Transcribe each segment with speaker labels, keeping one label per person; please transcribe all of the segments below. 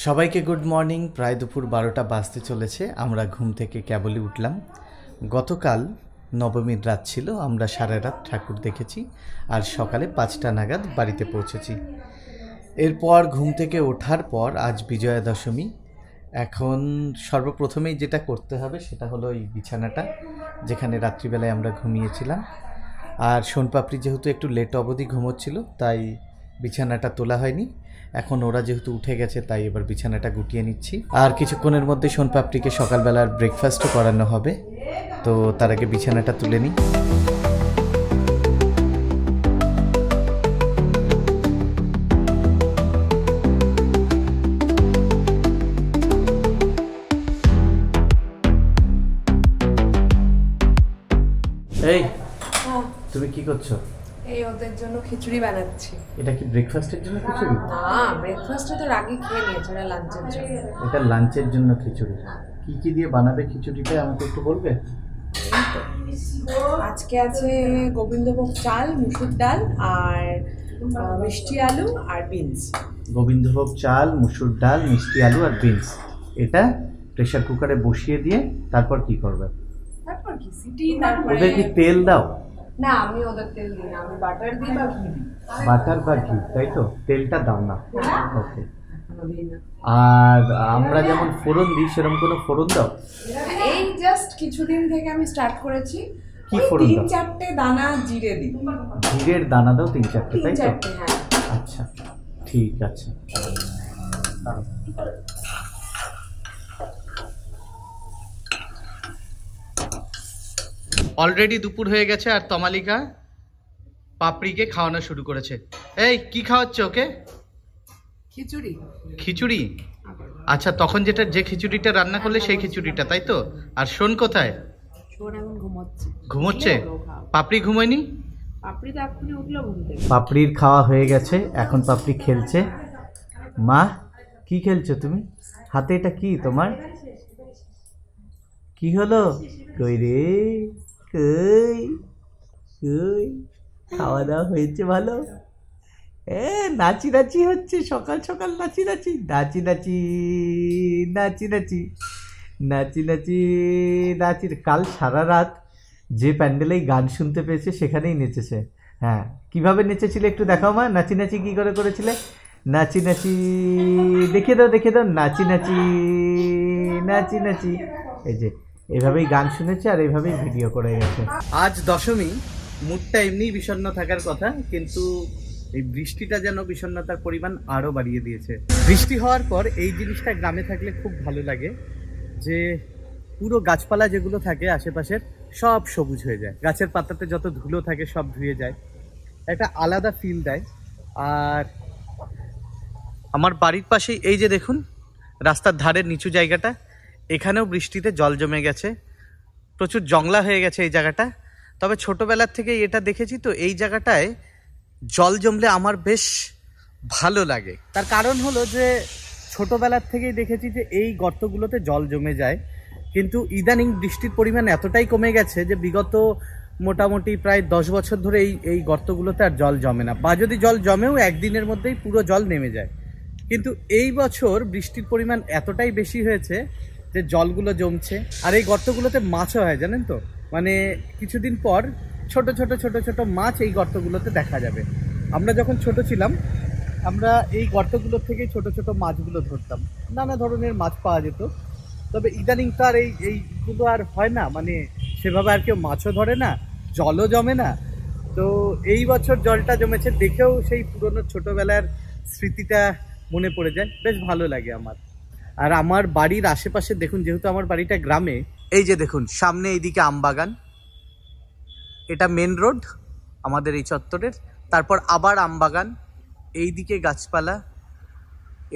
Speaker 1: সবাইকে good morning. প্রায় দুপুর 12টা বাজতে চলেছে। আমরা ঘুম থেকে কেবলই উঠলাম। গতকাল নবমীর রাত ছিল, আমরা সারা রাত ঠাকুর দেখেছি আর সকালে 5টা নাগাদ বাড়িতে পৌঁছেছি। এরপর ঘুম থেকে ওঠার পর আজ বিজয়া দশমী। এখন সর্বপ্রথমেই যেটা করতে হবে সেটা হলো এই বিছানাটা যেখানে রাত্রিবেলায় আমরা ঘুমিয়েছিলাম। আর সোনপাপড়ি যেহেতু একটু লেট অবধি ঘুমোচ্ছিল তাই বিছানাটা তোলা হয়নি। এখন ওরা যেহেতু উঠে গেছে তাই এবার বিছানাটা গুটিয়ে নিচ্ছি। আর কিছুক্ষণের মধ্যে সোনপাপড়িকে সকালবেলার ব্রেকফাস্টও করানো হবে, তো তার আগে বিছানাটা তুলে নিই। এই তুমি কি করছো?
Speaker 2: এই ওদের জন্য খিচুড়ি বানাচ্ছি।
Speaker 1: এটা কি ব্রেকফাস্টের জন্য খিচুড়ি?
Speaker 2: না, ব্রেকফাস্টে তো আগে খেয়ে নিয়েছে, এটা লাঞ্চের জন্য।
Speaker 1: এটা লাঞ্চের জন্য খিচুড়ি। কি কি দিয়ে বানাবে খিচুড়িটা আমাকে একটু বলবে?
Speaker 2: আজকে আছে গোবিন্দভোগ চাল, মুসুর ডাল আর মিষ্টি আলু আর বিনস।
Speaker 1: গোবিন্দভোগ চাল, মুসুর ডাল, মিষ্টি আলু আর বিনস। এটা প্রেসার কুকারে বসিয়ে দিয়ে তারপর কি করবে?
Speaker 2: তারপর কি সিটি, তারপরে
Speaker 1: ওদের কি তেল দাও?
Speaker 2: না, আমি ওদের তেল দিই না, আমি বাটার দিই বা ঘি দিই।
Speaker 1: বাটার বা ঘি, তাই তো? তেলটা দাও না? ওকে। আর আমরা যেমন ফোড়ন দিই সেরকম কোনো ফোড়ন দাও?
Speaker 2: এই জাস্ট কিছুদিন থেকে আমি স্টার্ট করেছি।
Speaker 1: কি ফোড়ন দাও?
Speaker 2: 3-4টে দানা জিরে দিই।
Speaker 1: জিরের দানা দাও 3-4টে, তাই তো?
Speaker 2: 3-4টে, হ্যাঁ।
Speaker 1: আচ্ছা, ঠিক আছে। অলরেডি দুপুর হয়ে গেছে আর তমালিকা পাপড়িকে খাওয়ানো শুরু করেছে। এই কি খাওয়াচ্ছে ওকে?
Speaker 2: খিচুড়ি।
Speaker 1: খিচুড়ি? আচ্ছা, তখন যে খিচুড়িটা রান্না করলে সেই খিচুড়িটা, তাই তো? আর শোন কোথায়?
Speaker 2: শোন এখন ঘুমোচ্ছে।
Speaker 1: ঘুমোচ্ছে? পাপড়ি ঘুমোয়নি?
Speaker 2: পাপড়ি তো এখনই উঠলো ঘুম থেকে।
Speaker 1: পাপড়ির খাওয়া হয়ে গেছে, এখন পাপড়ি খেলছে। মা, কি খেলছো তুমি? হাতে এটা কি তোমার? কি হলো? কই রে, কই কই? খাওয়া দাওয়া হয়েছে ভালো? নাচি নাচি হচ্ছে, সকাল সকাল নাচি নাচি নাচি নাচি নাচি নাচি নাচি নাচি নাচি। কাল সারা রাত যে প্যান্ডেলেই গান শুনতে পেয়েছে সেখানেই নেচেছে। হ্যাঁ, কিভাবে নেচেছিলে একটু দেখাও মা। নাচি নাচি কি করে করেছিলে? নাচি নাচি, দেখিয়ে দাও দেখিয়ে দাও। নাচি নাচি নাচি নাচি। এই যে এভাবেই গান শুনেছে আর এইভাবেই ভিডিও করে গেছে। আজ দশমী, মুডটা এমনিই বিষণ্ণ থাকার কথা, কিন্তু এই বৃষ্টিটা যেন বিষণ্ণতার পরিমাণ আরও বাড়িয়ে দিয়েছে। বৃষ্টি হওয়ার পর এই জিনিসটা গ্রামে থাকলে খুব ভালো লাগে যে পুরো গাছপালা যেগুলো থাকে আশেপাশের সব সবুজ হয়ে যায়, গাছের পাতাতে যত ধুলো থাকে সব ধুয়ে যায়, একটা আলাদা ফিল দেয়। আর আমার বাড়ির পাশেই এই যে দেখুন রাস্তার ধারের নিচু জায়গাটা, এখানেও বৃষ্টিতে জল জমে গেছে, প্রচুর জংলা হয়ে গেছে এই জায়গাটা। তবে ছোটোবেলার থেকেই এটা দেখেছি, তো এই জায়গাটায় জল জমলে আমার বেশ ভালো লাগে। তার কারণ হলো যে ছোটোবেলার থেকেই দেখেছি যে এই গর্তগুলোতে জল জমে যায়, কিন্তু ইদানিং বৃষ্টির পরিমাণ এতটাই কমে গেছে যে বিগত মোটামুটি প্রায় 10 বছর ধরে এই গর্তগুলোতে আর জল জমে না, বা যদি জল জমেও একদিনের মধ্যেই পুরো জল নেমে যায়। কিন্তু এই বছর বৃষ্টির পরিমাণ এতটাই বেশি হয়েছে যে জলগুলো জমছে, আর এই গর্তগুলোতে মাছও হয়, জানেন তো? মানে কিছুদিন পর ছোট ছোট ছোট ছোট মাছ এই গর্তগুলোতে দেখা যাবে। আমরা যখন ছোট ছিলাম আমরা এই গর্তগুলোর থেকে ছোট ছোট মাছগুলো ধরতাম, নানা ধরনের মাছ পাওয়া যেত। তবে ইদানিং তো আর এইগুলো আর হয় না, মানে সেভাবে আর কেউ মাছও ধরে না, জলও জমে না। তো এই বছর জলটা জমেছে দেখেও সেই পুরনো ছোটবেলার স্মৃতিটা মনে পড়ে যায়, বেশ ভালো লাগে আমার। আর আমার বাড়ির আশেপাশে দেখুন, যেহেতু আমার বাড়িটা গ্রামে, এই যে দেখুন সামনে এইদিকে আমবাগান, এটা মেন রোড আমাদের এই চত্বরের, তারপর আবার আমবাগান, এইদিকে গাছপালা,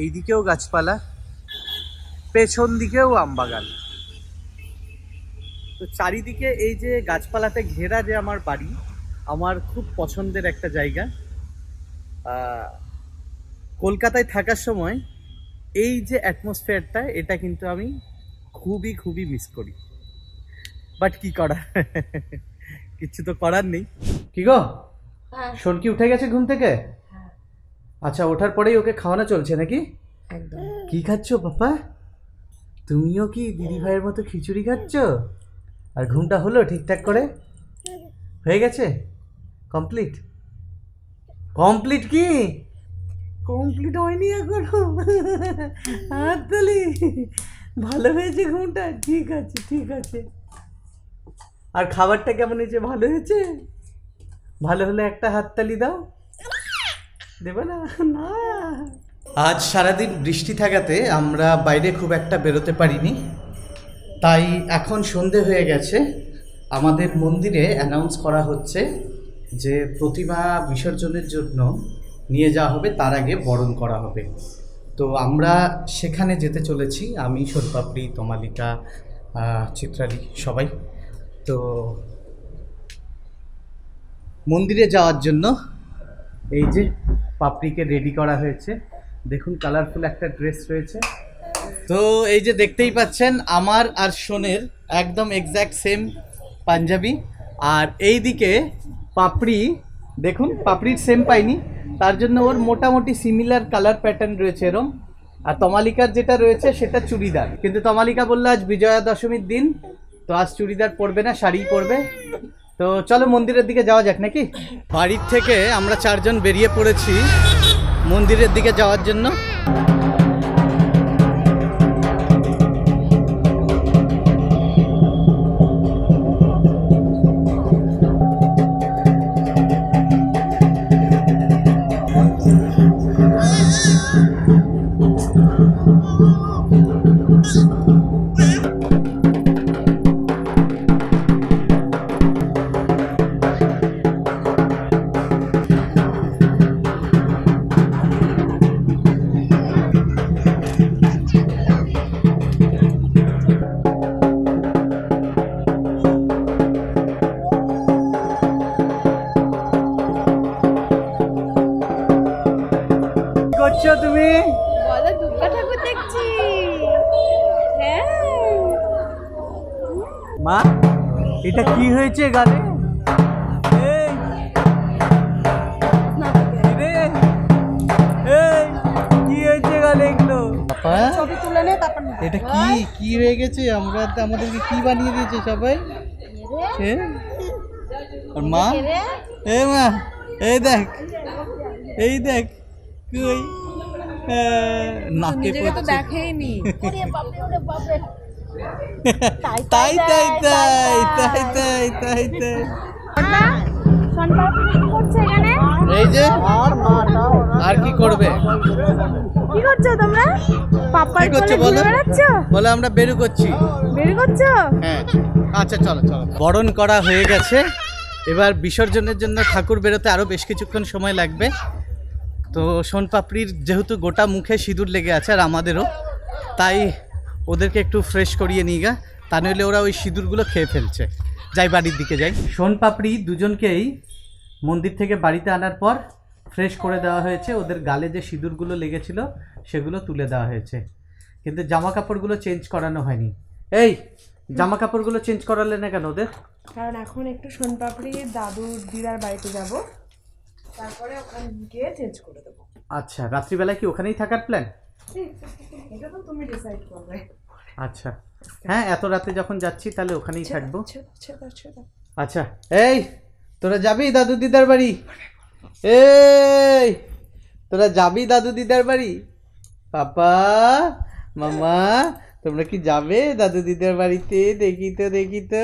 Speaker 1: এইদিকেও গাছপালা, পেছন দিকেও আমবাগান। তো চারিদিকে এই যে গাছপালাতে ঘেরা যে আমার বাড়ি, আমার খুব পছন্দের একটা জায়গা। কলকাতায় থাকার সময় এই যে অ্যাটমসফিয়ারটা, এটা কিন্তু আমি খুবই খুবই মিস করি, বাট কি করা, কিছু তো করার নেই। কি গো, শোন কি উঠে গেছে ঘুম থেকে? আচ্ছা, ওঠার পরেই ওকে খাওয়ানো চলছে নাকি?
Speaker 2: একদম।
Speaker 1: কি খাচ্ছ পাপা? তুমিও কি দিদি ভাইয়ের মতো খিচুড়ি খাচ্ছ? আর ঘুমটা হলো ঠিকঠাক করে? হয়ে গেছে? কমপ্লিট? কমপ্লিট কি? কমপ্লিট হয়নি এখনো। হাততালি। ভালো হয়েছে ঘুমটা? ঠিক আছে ঠিক আছে। আর খাবারটা কেমন হয়েছে? ভালো হয়েছে? ভালো হলে একটা হাততালি দাও। দেবে না? না। আজ সারাদিন বৃষ্টি থাকাতে আমরা বাইরে খুব একটা বেরোতে পারিনি, তাই এখন সন্ধে হয়ে গেছে। আমাদের মন্দিরে অ্যানাউন্স করা হচ্ছে যে প্রতিমা বিসর্জনের জন্য নিয়ে যাওয়া হবে, তার আগে বরণ করা হবে। তো আমরা সেখানে যেতে চলেছি, আমি, সোনপাপড়ি, তমালিকা, চিত্রালি, সবাই। তো মন্দিরে যাওয়ার জন্য এই যে পাপড়িকে রেডি করা হয়েছে, দেখুন কালারফুল একটা ড্রেস রয়েছে। তো এই যে দেখতেই পাচ্ছেন আমার আর সোনের একদম এক্স্যাক্ট সেম পাঞ্জাবি। আর এই দিকে পাপড়ি, দেখুন পাপড়ির সেম পাইনি, তার জন্য ওর মোটামুটি সিমিলার কালার প্যাটার্ন রয়েছে এরম। আর তমালিকার যেটা রয়েছে সেটা চুড়িদার, কিন্তু তমালিকা বললো আজ বিজয়া দশমীর দিন, তো আজ চুড়িদার পরবে না, শাড়ি পরবে। তো চলো মন্দিরের দিকে যাওয়া যাক নাকি। বাড়ির থেকে আমরা 4 জন বেরিয়ে পড়েছি মন্দিরের দিকে যাওয়ার জন্য। করছো তুমি?
Speaker 3: বলো দুর্গা ঠাকুর দেখছি। হ্যাঁ
Speaker 1: মা, এটা কি হয়েছে গালে? এই রে, এই কি হয়েছে গালে এগুলো? পাপা
Speaker 2: ছবি তুলে নে, তারপর
Speaker 1: এটা কি কি হয়ে গেছে? আমরা আমাদেরকে কি বানিয়ে দিয়েছে সবাই? আর মা, এই মা, এই দেখ, এই দেখ কই নাকে
Speaker 2: নিজেকে তো
Speaker 1: পড়ছে।
Speaker 2: দেখেইনি।
Speaker 1: তাই তাই তাই তাই তাই তাই তাই তাই।
Speaker 3: কি করছো এখানে?
Speaker 1: এই যে আর কি করবে?
Speaker 3: কি করছো তোমরা? পাপ্পার
Speaker 1: কি করছো
Speaker 3: কোলে
Speaker 1: বলো?
Speaker 3: ঘুরে বেড়াচ্ছ?
Speaker 1: বলে আমরা বেরু করছি।
Speaker 3: বের করছো?
Speaker 1: হ্যাঁ আচ্ছা চলো চলো। বরণ করা হয়ে গেছে, এবার বিসর্জনের জন্য ঠাকুর বেরোতে আরও বেশ কিছুক্ষণ সময় লাগবে। তো সোনপাপড়ির যেহেতু গোটা মুখে সিঁদুর লেগে আছে আর আমাদেরও, তাই ওদেরকে একটু ফ্রেশ করিয়ে নিয়ে গা, তা নইলে ওরা ওই সিঁদুরগুলো খেয়ে ফেলছে। যাই বাড়ির দিকে যাই। সোনপাপড়ি দুজনকেই মন্দির থেকে বাড়িতে আনার পর ফ্রেশ করে দেওয়া হয়েছে। ওদের গালে যে সিঁদুরগুলো লেগেছিল সেগুলো তুলে দেওয়া হয়েছে, কিন্তু জামা কাপড়গুলো চেঞ্জ করানো হয়নি। এই জামা কাপড়গুলো চেঞ্জ করালে না কেন ওদের?
Speaker 2: কারণ এখন একটু সোনপাপড়ি দাদুর দিদার বাড়িতে যাব, তারপরে ওখানে গিয়ে চেঞ্জ করে দেবো।
Speaker 1: আচ্ছা, রাত্রিবেলায় কি ওখানেই থাকার প্ল্যান?
Speaker 2: এটা তো তুমি ডিসাইড করবে।
Speaker 1: আচ্ছা হ্যাঁ, এত রাতে যখন যাচ্ছি তাহলে ওখানেই থাকবো।
Speaker 2: ছেদা।
Speaker 1: আচ্ছা এই তোরা যাবি দাদু দিদার বাড়ি? এই তোরা যাবি দাদু দিদার বাড়ি? পাপা মামা তোমরা কি যাবে দাদু দিদার বাড়িতে? দেখি তো দেখি তো।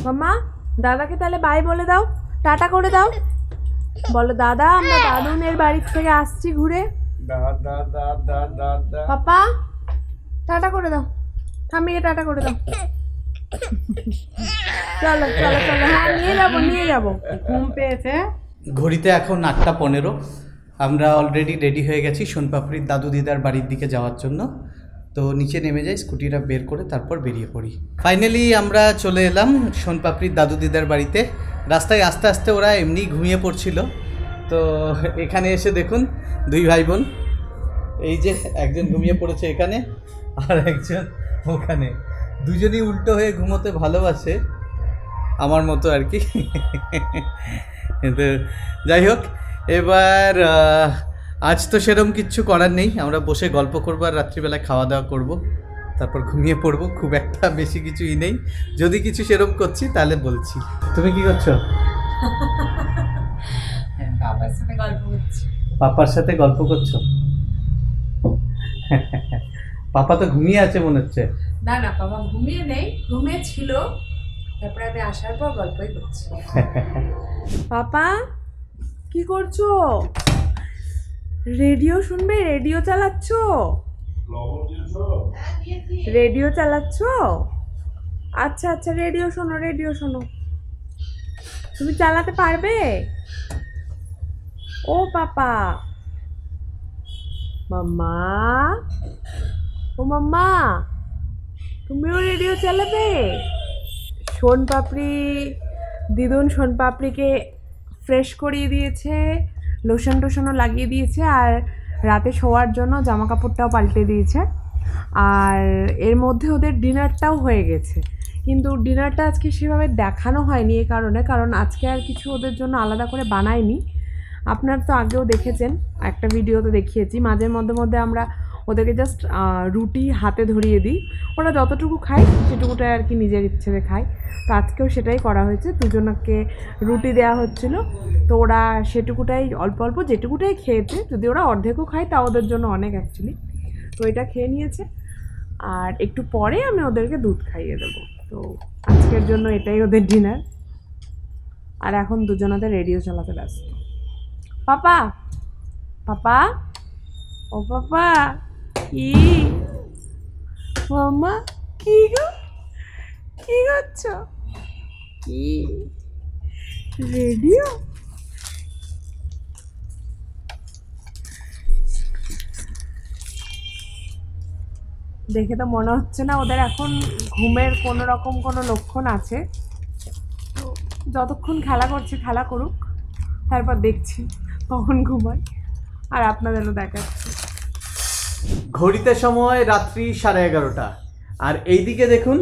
Speaker 3: মামা দাদাকে তাহলে বাই বলে দাও, টাটা করে দাও। বলো দাদা আমরা দাদুনের বাড়ি থেকে আসছি ঘুরে। পাপা টাটা করে দাও, ঠাম্মিকে টাটা করে দাও। চলো চলো চলো, হ্যাঁ নিয়ে যাবো।
Speaker 2: ঘুম পেয়েছে।
Speaker 1: ঘড়িতে এখন 8টা 15। আমরা অলরেডি রেডি হয়ে গেছি সোনপাপড়ির দাদু দিদার বাড়ির দিকে যাওয়ার জন্য। তো নিচে নেমে যাই, স্কুটিটা বের করে তারপর বেরিয়ে পড়ি। ফাইনালি আমরা চলে এলাম সোনপাপড়ির দাদু দিদার বাড়িতে। রাস্তায় আস্তে আস্তে ওরা এমনি ঘুমিয়ে পড়ছিল, তো এখানে এসে দেখুন 2 ভাই বোন, এই যে একজন ঘুমিয়ে পড়েছে এখানে আর একজন ওখানে। দুজনই উল্টো হয়ে ঘুমোতে ভালোবাসে, আমার মতো আর কি। কিন্তু যাই হোক, এবার আজ তো সেরকম কিচ্ছু করার নেই, আমরা বসে গল্প করবো আর রাত্রিবেলা খাওয়া দাওয়া করব, তারপর ঘুমিয়ে পড়বো। খুব একটা বেশি কিছুই নেই, যদি কিছু সেরকম করছি তাহলে বলছি। তুমি কি করছো?
Speaker 2: বাবার সাথে গল্প করছি।
Speaker 1: পাপার সাথে গল্প করছো? পাপা তো ঘুমিয়ে আছে মনে হচ্ছে।
Speaker 2: না না, বাবা ঘুমিয়ে নেই, ঘুমিয়ে ছিল, তারপরে আমি আসার পর গল্পই করছি।
Speaker 3: পাপা কি করছো? রেডিও শুনবে? রেডিও চালাচ্ছ? রেডিও চালাচ্ছ? আচ্ছা আচ্ছা, রেডিও শোনো, রেডিও শোনো। তুমি চালাতে পারবে? ও পাপা, মাম্মা, ও মাম্মা, তুমিও রেডিও চালাবে? সোনপাপড়ি, দিদুন সোনপাপড়িকে ফ্রেশ করিয়ে দিয়েছে, লোশন টোশনও লাগিয়ে দিয়েছে, আর রাতে শোয়ার জন্য জামা কাপড়টাও পাল্টে দিয়েছে। আর এর মধ্যে ওদের ডিনারটাও হয়ে গেছে, কিন্তু ডিনারটা আজকে সেভাবে দেখানো হয়নি এই কারণ আজকে আর কিছু ওদের জন্য আলাদা করে বানাইনি। আপনারা তো আগেও দেখেছেন, একটা ভিডিওতে দেখিয়েছি, মাঝে মধ্যে আমরা ওদেরকে জাস্ট রুটি হাতে ধরিয়ে দিই, ওরা যতটুকু খায় সেটুকুটাই আর কি নিজের ইচ্ছেতে খায়। তো আজকেও সেটাই করা হয়েছে, দুজনকে রুটি দেওয়া হচ্ছিল, তো ওরা সেটুকুটাই অল্প অল্প যেটুকুটাই খেয়েছে, যদি ওরা অর্ধেকও খায় তা ওদের জন্য অনেক অ্যাকচুয়ালি। তো এটা খেয়ে নিয়েছে, আর একটু পরে আমি ওদেরকে দুধ খাইয়ে দেবো। তো আজকের জন্য এটাই ওদের ডিনার। আর এখন দুজনাদের রেডিও চালাতে ব্যস্ত। পাপা, পাপা, ও পাপা, কি মাম্মা, কি গো, কি করছো? কি রেডিও? দেখে তো মনে হচ্ছে না ওদের এখন ঘুমের কোনো রকম কোনো লক্ষণ আছে। তো যতক্ষণ খেলা করছে খেলা করুক, তারপর দেখছি কখন ঘুমায়, আর আপনাদেরও দেখাচ্ছি।
Speaker 1: ঘড়িতে সময় রাত্রি 11:30, আর এইদিকে দেখুন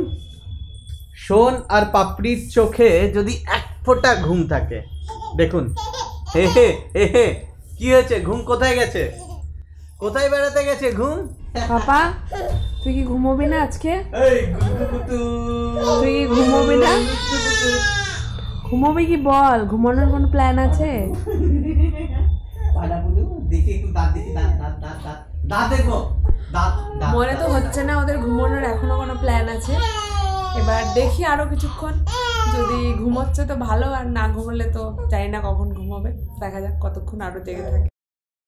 Speaker 1: শোন আর পাপড়ির চোখে যদি এক ফোঁটা ঘুম থাকে, দেখুন হে হে হে হে, কি হয়েছে? ঘুম কোথায় গেছে? কোথায় বেড়াতে গেছে ঘুম?
Speaker 3: পাপা, তুই কি ঘুমোবি না আজকে?
Speaker 1: এই গুতুগুতু।
Speaker 3: তুই কি ঘুমোবি না? ঘুমোবি কি বল? ঘুমানোর কোনো প্ল্যান আছে?
Speaker 1: দেখি একটু দাঁত দেখি, দাঁত দাঁত দাঁত দাঁত দাঁত দেখো, দাঁত দাঁত।
Speaker 3: মনে তো হচ্ছে না ওদের ঘুমানোর এখনো কোনো প্ল্যান আছে। এবার দেখি আরো কিছুক্ষণ, যদি ঘুমোচ্ছে তো ভালো, আর না ঘুমোলে তো জানি না কখন ঘুমোবে, দেখা যাক কতক্ষণ আরো জেগে থাকে।